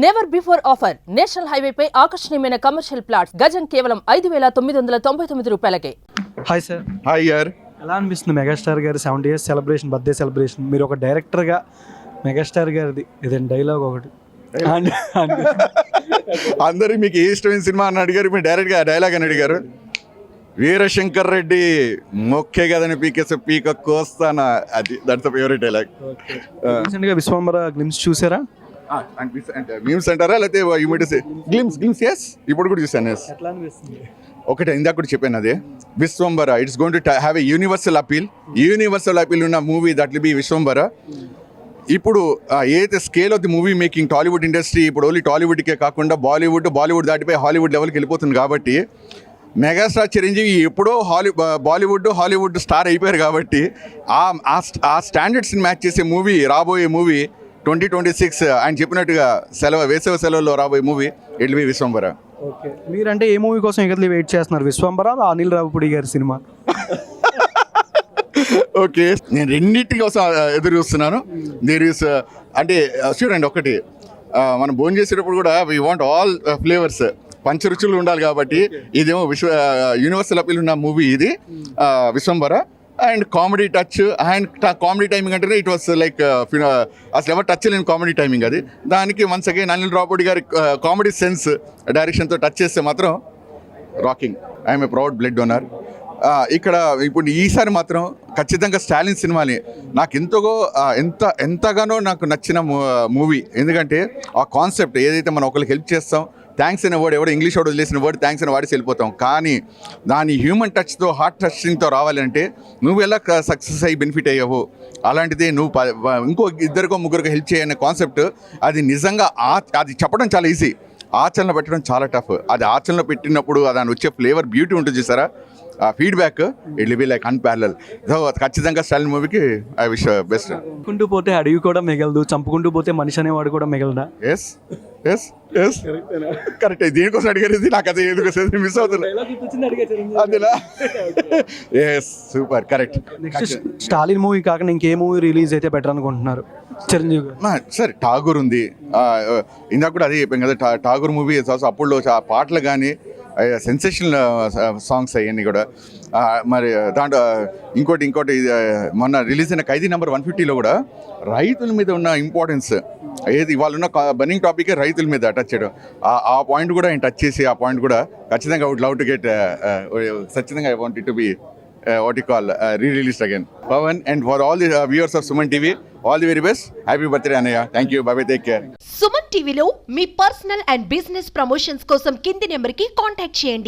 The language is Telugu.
Never before offer national highway పై ఆకర్షణీయమైన కమర్షియల్ ప్లాట్స్ గజం కేవలం 5,999 రూపాయలకే. Hi sir. హాయ్ యార్. ఎలా అనిపిస్తుంది మెగాస్టార్ గారి 70 years సెలబ్రేషన్, బర్త్డే సెలబ్రేషన్? మీరు ఒక డైరెక్టర్గా మెగాస్టార్ గారిది ఏదైనా డైలాగ్ ఒకటి అందరూ మీకు ఏ ఇష్టమైన సినిమా అని అడిగారు, మీరు డైరెక్ట్గా డైలాగ్ అని అడిగారు. వీరశంకర్ రెడ్డి మొక్కే కదని పీకేసే పీక కోస్తానా, అది దట్స్ ద ఫేవరెట్ డైలాగ్. రీసెంట్గా విశ్వంబర గ్లిమ్స్ చూసారా? మీమ్స్ అంటారా లేకపోతే గ్లిమ్స్? ఎస్, ఇప్పుడు కూడా చూసాను. ఎస్, ఎట్లా అనిపిస్తుంది? ఒకటే ఇందాక కూడా చెప్పాను, అదే Vishwambhara. It's going to have a universal appeal ఉన్న movie that will be Vishwambhara. ఇప్పుడు ఏదైతే scale of the movie making Tollywood industry ఇప్పుడు ఓన్లీ టాలీవుడ్కే కాకుండా బాలీవుడ్ దాటిపోయి హాలీవుడ్ లెవెల్కి వెళ్ళిపోతుంది. కాబట్టి మెగాస్టార్ చిరంజీవి ఎప్పుడో హాలీవుడ్ స్టార్ అయిపోయారు. కాబట్టి ఆ స్టాండర్డ్స్ని మ్యాచ్ చేసే మూవీ, రాబోయే మూవీ 2026 ఆయన చెప్పినట్టుగా వేసవి సెలవుల్లో రాబోయే movie it will be Vishwambhara. Okay, మీరంటే ఏ మూవీ కోసం ఎగర్లీ వెయిట్ చేస్తున్నారు? విశ్వంబర, అనిల్ రావిపూడి గారి సినిమా? ఓకే, నేను రెండింటి కోసం ఎదురు చూస్తున్నాను. దేర్ ఈస్ అంటే చూడండి, ఒకటి మనం భోజనం చేసేటప్పుడు కూడా we want all flavours, Pancharuchulu ఉండాలి. కాబట్టి ఇదేమో యూనివర్సల్ అపీల్ ఉన్న మూవీ ఇది Vishwambhara. And comedy touch, and comedy timing అంటే ఇట్ వాస్ లైక్ అసలు ఎవరు టచ్ లేని కామెడీ టైమింగ్ అది. దానికి వన్స్ అగైన్ అనిల్ రావిపూడి గారి కామెడీ సెన్స్ డైరెక్షన్తో టచ్ చేస్తే మాత్రం rocking. I'm a proud blood donor. ఇక్కడ ఇప్పుడు ఈసారి మాత్రం ఖచ్చితంగా స్టాలిన్ సినిమాని నాకు ఎంతగానో నాకు నచ్చిన మూవీ. ఎందుకంటే ఆ కాన్సెప్ట్ ఏదైతే మనం ఒకరికి హెల్ప్ చేస్తాం, థ్యాంక్స్ అనే వర్డ్, ఎవడో ఇంగ్లీష్ వర్డ్ వదిలేసిన వర్డ్ థ్యాంక్స్ అని వాడేసి వెళ్ళిపోతాం. కానీ దాని హ్యూమన్ టచ్తో, హార్ట్ టచింగ్తో రావాలంటే నువ్వు ఎలా సక్సెస్ అయ్యి బెనిఫిట్ అయ్యావు, అలాంటిది నువ్వు ఇంకో ఇద్దరికో ముగ్గురికో హెల్ప్ చేయనే కాన్సెప్ట్ అది నిజంగా అది చెప్పడం చాలా ఈజీ, ఆచరణలో పెట్టడం చాలా టఫ్. అది ఆచరణలో పెట్టినప్పుడు దాని వచ్చే ఫ్లేవర్, బ్యూటీ ఉంటుంది చూసారా, ఆ feedback it will be like unparalleled. So ఖచ్చితంగా స్టాలిన్ మూవీకి ఐ విష్ బెస్ట్. చంపుకుంటూ పోతే అడవి కూడా మిగలదు, చంపుకుంటూ పోతే మనిషి అనేవాడు కూడా మిగలదా? Yes yes yes, correct. దీనికోసం అడిగారు, నాకు అది ఎందుకు మిస్ అవుతుంది అదిలా. Yes, super, correct. Next Stalin movie కాకుండా ఇంకే మూవీ రిలీజ్ అయితే బెటర్ అనుకుంటున్నారు చిరంజీవి గారు? సరే, ఠాగూర్ ఉంది. ఇందాక కూడా అదే చెప్పాం కదా, ఠాగూర్ మూవీ అప్పుడు పాటలు కానీ సెన్సేషనల్ సాంగ్స్ అవన్నీ కూడా. మరి దాంట్లో ఇంకోటి మొన్న రిలీజ్ అయిన ఖైదీ నెంబర్ 150లో కూడా రైతుల మీద ఉన్న ఇంపార్టెన్స్, ఏది వాళ్ళు ఉన్న బర్నింగ్ టాపికే రైతుల మీద టచ్ చేయడం, ఆ పాయింట్ కూడా ఆయన టచ్ చేసి ఆ పాయింట్ కూడా ఖచ్చితంగా వుడ్ లవ్ టు గెట్ ఖచ్చితంగా I want it to be what you call re-released again. Pawan, and for all the viewers of Suman TV, all the very best. Happy birthday Anaya. Thank you. Bye bye, take care. Suman టీవీలో మీ పర్సనల్ అండ్ బిజినెస్ ప్రమోషన్స్ కోసం కింది నెంబర్కి కాంటాక్ట్ చేయండి.